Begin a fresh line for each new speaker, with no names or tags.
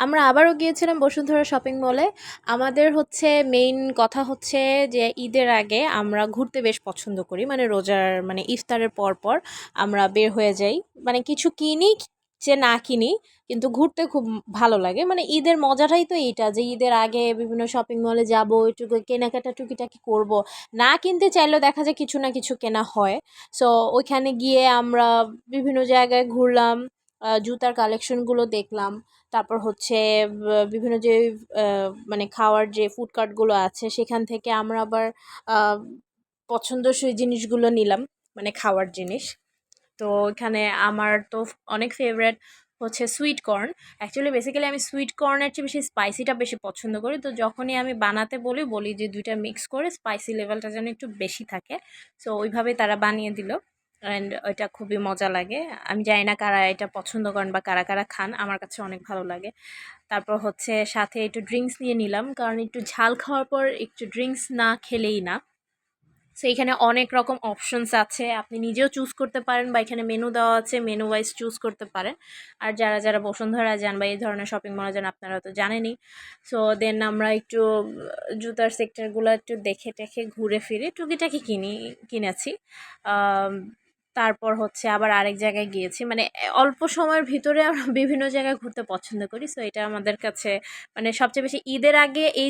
আমরা আবারও গিয়েছিলাম বসুন্ধরা শপিং মলে। আমাদের হচ্ছে মেইন কথা হচ্ছে যে ঈদের আগে আমরা ঘুরতে বেশ পছন্দ করি, মানে রোজার মানে ইফতারের পর পর আমরা বের হয়ে যাই, মানে কিছু কিনি যে না কিনি, কিন্তু ঘুরতে খুব ভালো লাগে। মানে ঈদের মজাটাই তো এইটা, যে ঈদের আগে বিভিন্ন শপিং মলে যাব, একটু কেনাকাটা টুকিটাকি করব, না কিনতে চাইলেও দেখা যায় কিছু না কিছু কেনা হয়। সো ওইখানে গিয়ে আমরা বিভিন্ন জায়গায় ঘুরলাম, জুতার কালেকশনগুলো দেখলাম। তারপর হচ্ছে বিভিন্ন যে মানে খাওয়ার যে ফুড কার্টগুলো আছে সেখান থেকে আমরা আবার আহ, পছন্দসই জিনিসগুলো নিলাম, মানে খাওয়ার জিনিস। তো এখানে আমার তো অনেক ফেভারেট হচ্ছে সুইট কর্ন। অ্যাকচুয়ালি বেসিক্যালি আমি সুইট কর্নের চেয়ে বেশি স্পাইসিটা বেশি পছন্দ করি। তো যখনই আমি বানাতে বলি যে দুইটা মিক্স করে স্পাইসি লেভেলটা যেন একটু বেশি থাকে। সো ওইভাবে তারা বানিয়ে দিল, অ্যান্ড ওইটা খুবই মজা লাগে। আমি জানি না কারা এটা পছন্দ করেন বা কারা কারা খান, আমার কাছে অনেক ভালো লাগে। তারপর হচ্ছে সাথে একটু ড্রিঙ্কস নিয়ে নিলাম, কারণ একটু ঝাল খাওয়ার পর একটু ড্রিঙ্কস না খেলেই না। সো এখানে অনেক রকম অপশনস আছে, আপনি নিজেও চুজ করতে পারেন বা এখানে মেনু দেওয়া আছে, মেনু ওয়াইজ চুজ করতে পারেন। আর যারা যারা বসুন্ধরা যান বা এই ধরনের শপিং মলে যান আপনারা তো জানেনই। সো দেন আমরা একটু জুতার সেক্টরগুলো একটু দেখে টেখে ঘুরে ফিরে টুকিটাকি কিনেছি। আম, তারপর হচ্ছে আবার আরেক জায়গায় গিয়েছি, মানে অল্প সময়ের ভিতরে আমরা বিভিন্ন জায়গায় ঘুরতে পছন্দ করি। সো এটা আমাদের কাছে মানে সবচেয়ে বেশি ঈদের আগে এই